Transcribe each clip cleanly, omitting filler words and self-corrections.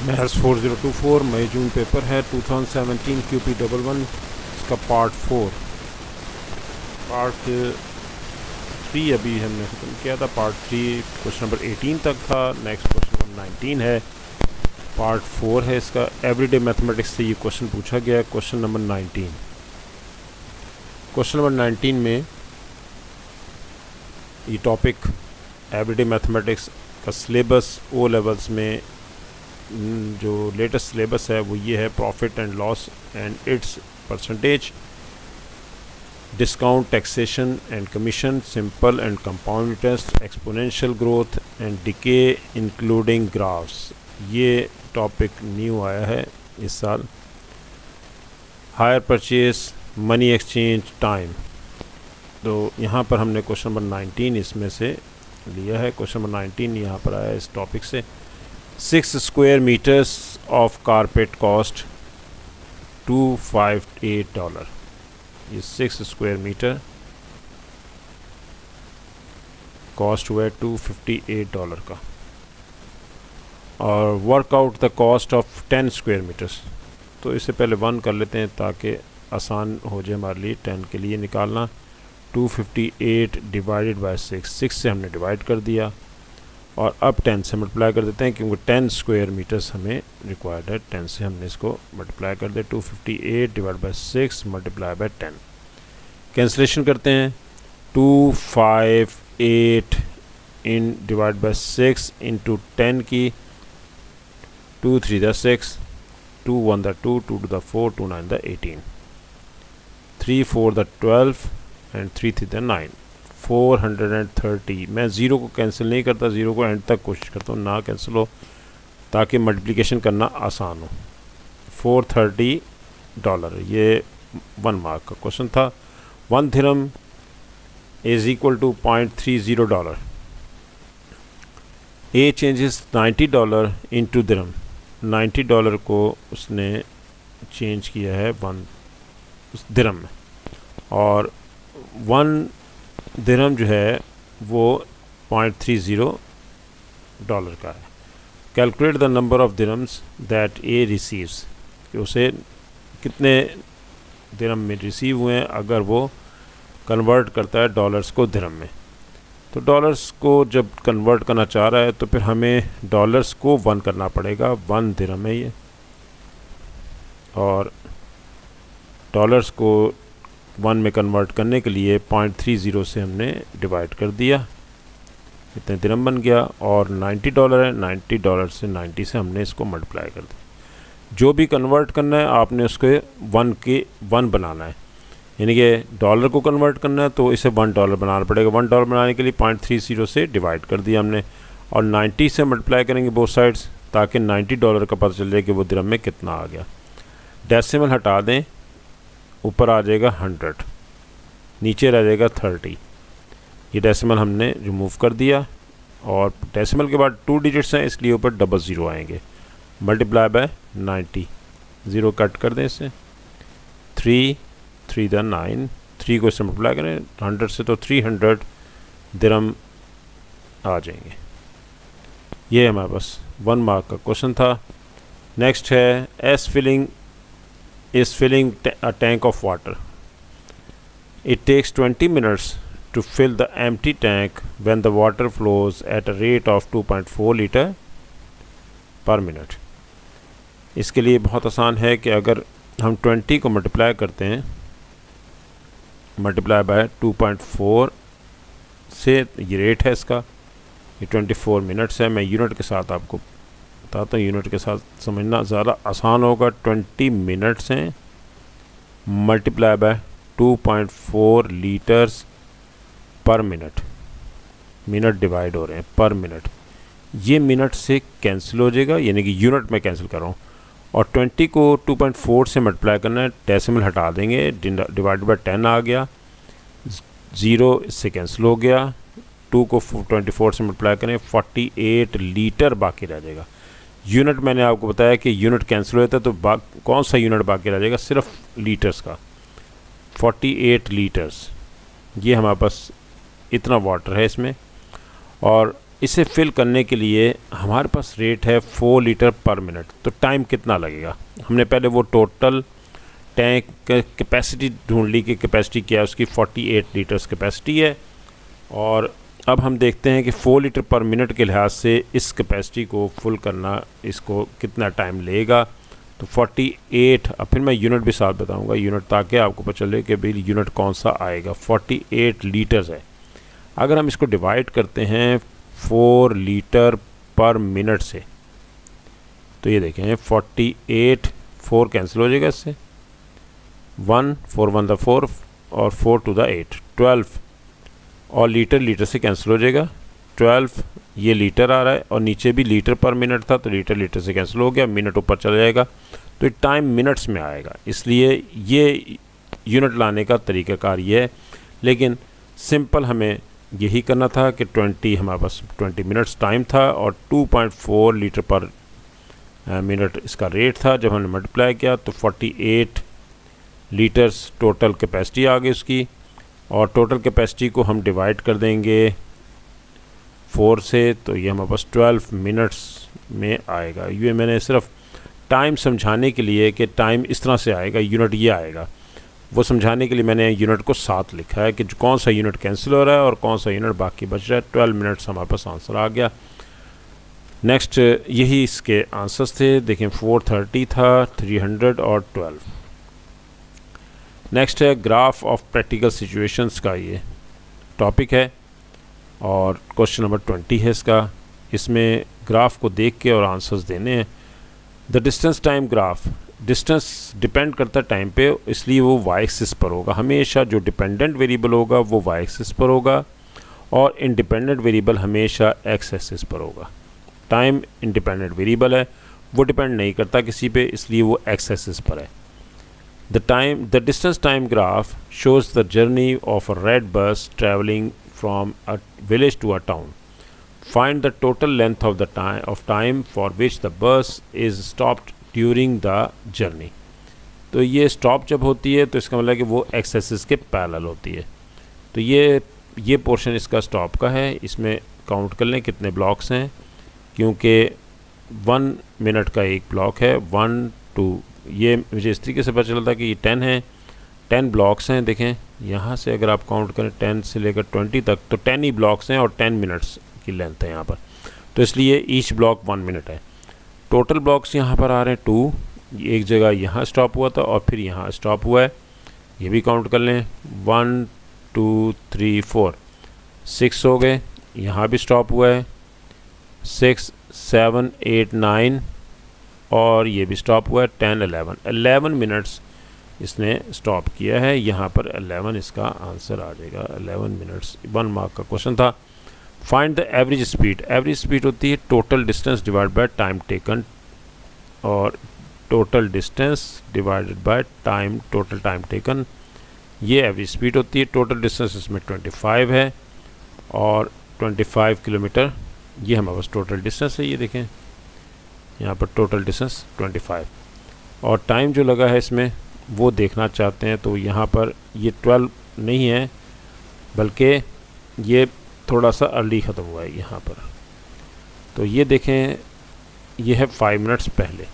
Maths 4024 मई जून paper है 2017 QP11 इसका part 3 अभी हमने ख़त्म किया था। पार्ट 3 क्वेश्चन नंबर 18 तक था। नेक्स्ट क्वेश्चन नंबर 19 है, पार्ट 4 है इसका। एवरीडे मैथमेटिक्स से ये क्वेश्चन पूछा गया है। क्वेश्चन नंबर 19 में ये टॉपिक एवरीडे मैथमेटिक्स का सिलेबस ओ लेवल्स में जो लेटेस्ट सिलेबस है वो ये है, profit and loss and it's percentage, discount, taxation and commission, simple and compound interest, exponential growth and decay including graphs. ये टॉपिक न्यू आया है इस साल। Hire purchase, money exchange, time. तो यहाँ पर हमने क्वेश्चन नंबर 19 इसमें से लिया है। क्वेश्चन नंबर 19 यहाँ पर आया इस टॉपिक से। 6 square metres of carpet cost $258। ये 6 स्क्वायर मीटर कॉस्ट हुआ है $258 का। और work out the cost of 10 square metres. तो इससे पहले 1 कर लेते हैं ताकि आसान हो जाए हमारे लिए 10 के लिए निकालना। 258 डिवाइडेड बाय 6 से हमने डिवाइड कर दिया और अब 10 से मल्टीप्लाई कर देते हैं क्योंकि 10 स्क्वायर मीटर्स हमें रिक्वायर्ड है। 10 से हमने इसको मल्टीप्लाई कर दे। 258 divide by 6 multiply by 10। Cancellation करते हैं। 258 इन डिवाइड बाय 6 इंटू 10 की। 2 3 the 6, 2 1 the 2, 2 2 the 4, 2 9 the 18, 3 4 the 12 and 3 3 the 9। 430। मैं ज़ीरो को कैंसिल नहीं करता, ज़ीरो को एंड तक कोशिश करता हूँ ना कैंसिल हो ताकि मल्टीप्लिकेशन करना आसान हो। $430 ये 1 मार्क का क्वेश्चन था। 1 dirham is equal to $0.30। A changes $90 into dirham. $90 को उसने चेंज किया है 1 दिरहम में, और 1 दिरहम जो है वो $0.30 का है। Calculate the number of dirhams that A receives, कि उसे कितने दिरहम में रिसीव हुए हैं अगर वो कन्वर्ट करता है डॉलर्स को दिरहम में। तो डॉलर्स को जब कन्वर्ट करना चाह रहा है तो फिर हमें डॉलर्स को 1 करना पड़ेगा। 1 दिरहम है ये, और डॉलर्स को 1 में कन्वर्ट करने के लिए 0.30 से हमने डिवाइड कर दिया, इतने दिरहम बन गया। और $90 है, $90 से 90 से हमने इसको मल्टीप्लाई कर दिया। जो भी कन्वर्ट करना है आपने उसके 1 बनाना है, यानी कि डॉलर को कन्वर्ट करना है तो इसे $1 बनाना पड़ेगा। $1 बनाने के लिए 0.30 से डिवाइड कर दिया हमने, और 90 से मल्टीप्लाई करेंगे बोथ साइड्स ताकि $90 का पता चल जाए कि वो दिरहम में कितना आ गया। डेसिमल हटा दें, ऊपर आ जाएगा 100, नीचे रह जाएगा 30। ये डेसिमल हमने रिमूव कर दिया, और डेसिमल के बाद 2 डिजिट्स हैं इसलिए ऊपर 00 आएंगे। मल्टीप्लाई बाय 90, 0 कट कर दें इससे। 3 3 द 9, 3 को इससे मल्टीप्लाई करें 100 से तो 300 दिरहम आ जाएंगे। ये हमारे पास 1 मार्क का क्वेश्चन था। नेक्स्ट है, is filling is filling a tank of water. It takes 20 minutes to fill the empty tank when the water flows at a rate of 2.4 liter per minute. इसके लिए बहुत आसान है कि अगर हम 20 को मल्टीप्लाई करते हैं, मल्टीप्लाई बाय 2.4 से, ये रेट है इसका, ये 24 मिनट्स है। मैं यूनिट के साथ आपको बताता हूँ, यूनिट के साथ समझना ज़्यादा आसान होगा। 20 मिनट्स हैं मल्टीप्लाई बाय 2.4 लीटर्स पर मिनट। मिनट डिवाइड हो रहे हैं पर मिनट, ये मिनट से कैंसिल हो जाएगा, यानी कि यूनिट में कैंसिल कर रहा हूँ। और 20 को 2.4 से मल्टीप्लाई करना है, डेसिमल हटा देंगे, डिवाइड बाय 10 आ गया, 0 इससे कैंसिल हो गया। 2 को 24 से मल्टीप्लाई करें, 48 लीटर बाकी रह जाएगा। यूनिट मैंने आपको बताया कि यूनिट कैंसिल होता है तो कौन सा यूनिट बाकी रह जाएगा, सिर्फ लीटर्स का। 48 लीटर्स, ये हमारे पास इतना वाटर है इसमें। और इसे फिल करने के लिए हमारे पास रेट है 4 लीटर पर मिनट। तो टाइम कितना लगेगा, हमने पहले वो टोटल टैंक कैपेसिटी ढूंढ ली कि कैपेसिटी क्या है उसकी, 48 लीटर्स कैपेसिटी है। और अब हम देखते हैं कि 4 लीटर पर मिनट के लिहाज से इस कैपेसिटी को फुल करना इसको कितना टाइम लेगा। तो 48, अब फिर मैं यूनिट भी साथ बताऊंगा यूनिट, ताकि आपको पता चले कि भाई यूनिट कौन सा आएगा। 48 लीटर्स है। अगर हम इसको डिवाइड करते हैं 4 लीटर पर मिनट से, तो ये देखें 48, 4 कैंसिल हो जाएगा इससे, 1 4 1 द 4 और 4 2 द 8, 12। और लीटर लीटर से कैंसिल हो जाएगा, 12 ये लीटर आ रहा है और नीचे भी लीटर पर मिनट था, तो लीटर लीटर से कैंसिल हो गया, मिनट ऊपर चला जाएगा, तो टाइम मिनट्स में आएगा। इसलिए ये यूनिट लाने का तरीक़ाकार ये है। लेकिन सिंपल हमें यही करना था कि 20 हमारे पास 20 मिनट्स टाइम था और 2.4 लीटर पर मिनट इसका रेट था। जब हमने मल्टीप्लाई किया तो 48 लीटर्स टोटल कैपेसिटी आ गई उसकी, और टोटल कैपेसिटी को हम डिवाइड कर देंगे 4 से, तो ये हमारे पास 12 मिनट्स में आएगा। ये मैंने सिर्फ टाइम समझाने के लिए कि टाइम इस तरह से आएगा, यूनिट ये आएगा, वो समझाने के लिए मैंने यूनिट को साथ लिखा है कि कौन सा यूनिट कैंसिल हो रहा है और कौन सा यूनिट बाकी बच रहा है। 12 मिनट्स हमारे पास आंसर आ गया। नेक्स्ट यही इसके आंसर्स थे, देखें 430 था, 300 और 12। नेक्स्ट है ग्राफ ऑफ प्रैक्टिकल सिचुएशंस का ये टॉपिक है और क्वेश्चन नंबर 20 है इसका। इसमें ग्राफ को देख के और आंसर्स देने हैं। The distance time graph, distance depend करता है टाइम पे, इसलिए वो वाई एक्सिस पर होगा। हमेशा जो डिपेंडेंट वेरिएबल होगा वो वाई एक्सिस पर होगा और इंडिपेंडेंट वेरिएबल हमेशा एक्स एक्सिस पर होगा। टाइम इंडिपेंडेंट वेरिएबल है, वो डिपेंड नहीं करता किसी पे, इसलिए वो एक्स एक्सिस पर है। The distance time graph shows the journey of a red bus traveling from a village to a town. Find the total length of the time for which the bus is stopped during the journey. तो ये stop जब होती है तो इसका मतलब है कि वो एक्स एक्सिस के पैरेलल होती है। तो ये पोर्शन इसका स्टॉप का है। इसमें काउंट कर लें कितने ब्लॉक्स हैं, क्योंकि 1 मिनट का एक ब्लॉक है, 1 2, ये मुझे इस तरीके से पता चला था कि ये 10 है, 10 ब्लॉक्स हैं। देखें यहाँ से अगर आप काउंट करें 10 से लेकर 20 तक तो 10 ही ब्लॉक्स हैं और 10 मिनट्स की लेंथ है यहाँ पर, तो इसलिए ईच ब्लॉक 1 मिनट है। टोटल ब्लॉक्स यहाँ पर आ रहे हैं 2, एक जगह यहाँ स्टॉप हुआ था और फिर यहाँ स्टॉप हुआ है, ये भी काउंट कर लें, 1 2 3 4, 6 हो गए, यहाँ भी स्टॉप हुआ है, 6 7 8 9 और ये भी स्टॉप हुआ है, 10 11 मिनट्स इसने स्टॉप किया है। यहाँ पर 11 इसका आंसर आ जाएगा। 11 मिनट्स 1 मार्क का क्वेश्चन था। Find the average speed, average speed होती है total distance divide by time taken, और total distance divided by time, total time taken, ये एवरेज स्पीड होती है। टोटल डिस्टेंस इसमें 25 है और 25 किलोमीटर ये हमारे पास टोटल डिस्टेंस है। ये देखें यहाँ पर टोटल डिस्टेंस 25 और टाइम जो लगा है इसमें वो देखना चाहते हैं, तो यहाँ पर ये 12 नहीं है बल्कि ये थोड़ा सा अर्ली ख़त्म हुआ है यहाँ पर। तो ये देखें ये है 5 मिनट्स पहले,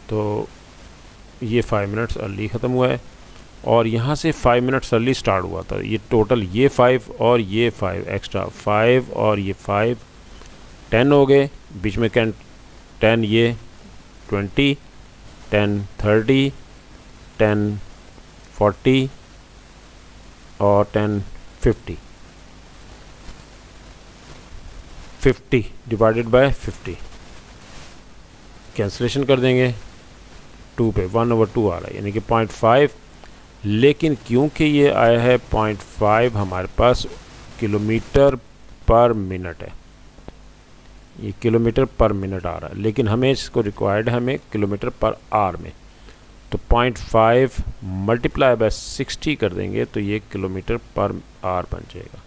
तो ये 5 मिनट्स अर्ली ख़त्म हुआ है और यहाँ से 5 मिनट्स अर्ली स्टार्ट हुआ था। ये टोटल ये 5 और ये 5 एक्स्ट्रा, 5 और ये 5 10 हो गए, बीच में 10 ये 20, 10 30, 10 40 और 10 50, 50 डिवाइडेड बाय 50, कैंसिलेशन कर देंगे 2 पे, 1/2 आ रहा है यानी कि 0.5। लेकिन क्योंकि ये आया है 0.5 हमारे पास किलोमीटर पर मिनट है, ये किलोमीटर पर मिनट आ रहा है, लेकिन हमें इसको रिक्वायर्ड है हमें किलोमीटर पर आवर में, तो 0.5 मल्टीप्लाई बाय 60 कर देंगे तो ये किलोमीटर पर आवर बन जाएगा।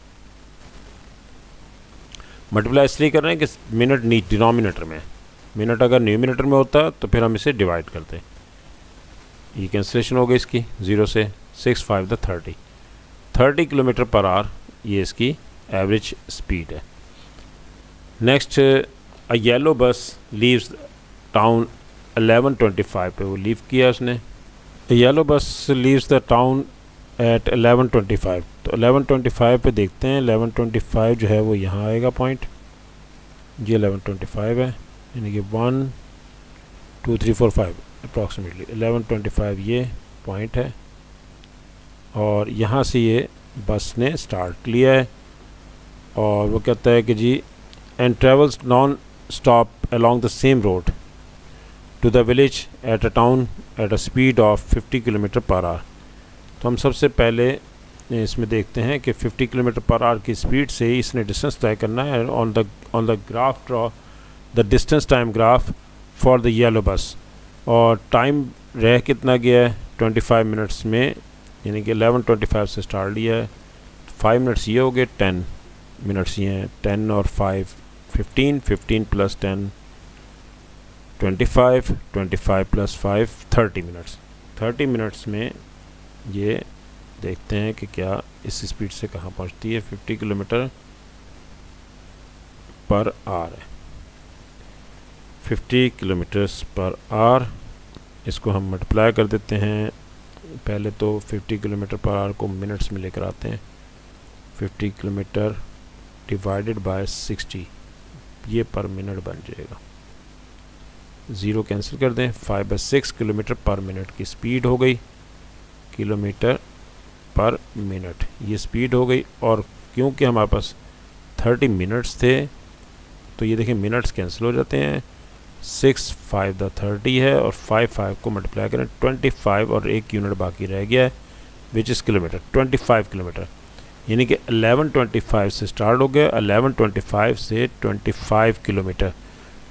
मल्टीप्लाई इसलिए कर रहे हैं कि मिनट डिनोमिनेटर में, मिनट अगर न्यूमिनेटर में होता तो फिर हम इसे डिवाइड करते। ये कैंसिलेशन हो गई इसकी 0 से 6 5 द 30 किलोमीटर पर आवर ये इसकी एवरेज स्पीड है। नेक्स्ट अ येलो बस लीव्स टाउन 11:25 पे वो लीव किया उसने। येलो बस लीव्स द टाउन एट 11:25, तो 11:25 पे देखते हैं। 11:25 जो है वो यहाँ आएगा पॉइंट, ये 11:25 है, यानी कि 1 2 3 4 5 अप्रॉक्सीमेटली 11:25 ये पॉइंट है। और यहाँ से ये बस ने स्टार्ट लिया है और वो कहता है कि जी and travels non stop along the same road to the village at a town at a speed of 50 kilometre per hour. तो हम सबसे पहले इसमें देखते हैं कि 50 किलोमीटर पर आवर की स्पीड से इसने डिस्टेंस तय करना है। On the graph draw the distance time graph for the yellow बस, और टाइम रह कितना गया है 25 मिनट्स में, यानी कि 11:25 से स्टार्ट लिया है, 5 मिनट्स ये हो गए, 10 मिनट्स ये हैं, 10 और 5 15, 15 प्लस 10 25, 25 प्लस 5 30 मिनट्स। 30 मिनट्स में ये देखते हैं कि क्या इस स्पीड से कहाँ पहुँचती है। 50 किलोमीटर पर आवर है, 50 किलोमीटर्स पर आवर। इसको हम मल्टीप्लाई कर देते हैं। पहले तो 50 किलोमीटर पर आवर को मिनट्स में लेकर आते हैं। 50 किलोमीटर डिवाइडेड बाय 60, ये पर मिनट बन जाएगा। 0 कैंसिल कर दें, 5/6 किलोमीटर पर मिनट की स्पीड हो गई, किलोमीटर पर मिनट ये स्पीड हो गई। और क्योंकि हमारे पास 30 मिनट्स थे तो ये देखें मिनट्स कैंसिल हो जाते हैं। 6 5 द 30 है और 5 को मल्टीप्लाई करें 25 और 1 यूनिट बाकी रह गया है विच इज़ किलोमीटर, 25 किलोमीटर, यानी कि 11:25 से स्टार्ट हो गया। 11:25 से 25 किलोमीटर,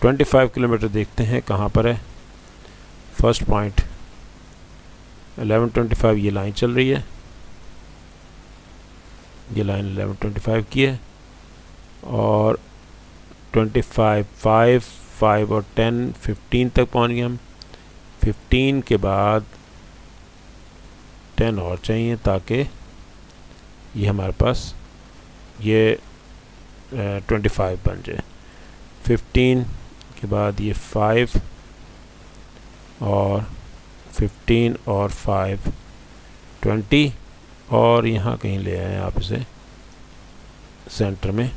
25 किलोमीटर देखते हैं कहाँ पर है। फर्स्ट पॉइंट 11:25 ये लाइन चल रही है, ये लाइन 11:25 की है और 25 5 और 10 15 तक पहुंच गए हम। 15 के बाद 10 और चाहिए ताकि ये हमारे पास ये 25 बन जाए। 15 के बाद ये 5 और 15 और 5 20 और यहाँ कहीं ले आए आप इसे सेंटर में।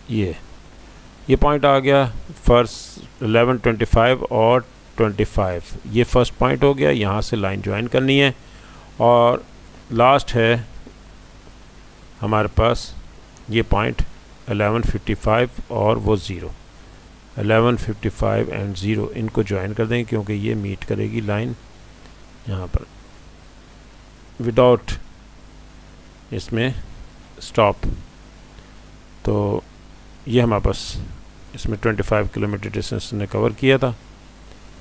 ये पॉइंट आ गया फर्स्ट 11:25 और 25, ये फर्स्ट पॉइंट हो गया। यहाँ से लाइन ज्वाइन करनी है और लास्ट है हमारे पास ये पॉइंट 11:55 और वो 0, 11:55 एंड 0 इनको ज्वाइन कर देंगे क्योंकि ये मीट करेगी लाइन यहाँ पर विदाउट इसमें स्टॉप। तो ये हमारे पास इसमें 25 किलोमीटर डिस्टेंस ने कवर किया था।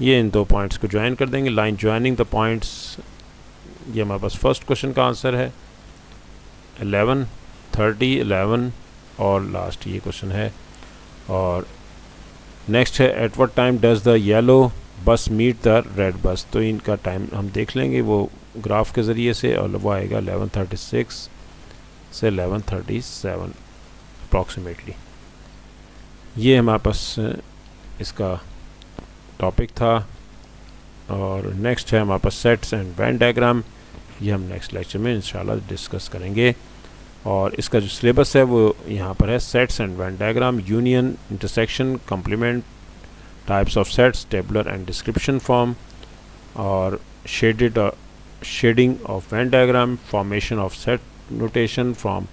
ये इन दो पॉइंट्स को ज्वाइन कर देंगे। लाइन ज्वाइनिंग द पॉइंट्स, ये हमारे पास फर्स्ट क्वेश्चन का आंसर है। 11 30 11 और लास्ट ये क्वेश्चन है। और नेक्स्ट है at what time does the yellow बस मीट द रेड बस। तो इनका टाइम हम देख लेंगे वो ग्राफ के ज़रिए से, और वो आएगा 11:36 से 11:37 अप्रॉक्सीमेटली। ये हमारे पास इसका टॉपिक था। और नेक्स्ट है हमारे पास सेट्स एंड वेन डायग्राम, ये हम नेक्स्ट लेक्चर में इंशाल्लाह डिस्कस करेंगे। और इसका जो सिलेबस है वो यहाँ पर है। Sets and Venn diagram, union, intersection, complement, types of sets, tabular and description form, और shading of Venn diagram, formation of set notation from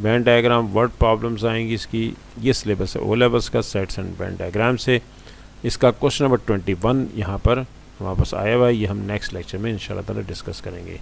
Venn diagram, word problems आएंगी इसकी। ये सिलेबस है ओ लेवल्स का सेट्स एंड वेन डायग्राम से। इसका question number 21 यहाँ पर हमारे पास आया हुआ है, ये हम नेक्स्ट लेक्चर में इंशाल्लाह ताला डिस्कस करेंगे।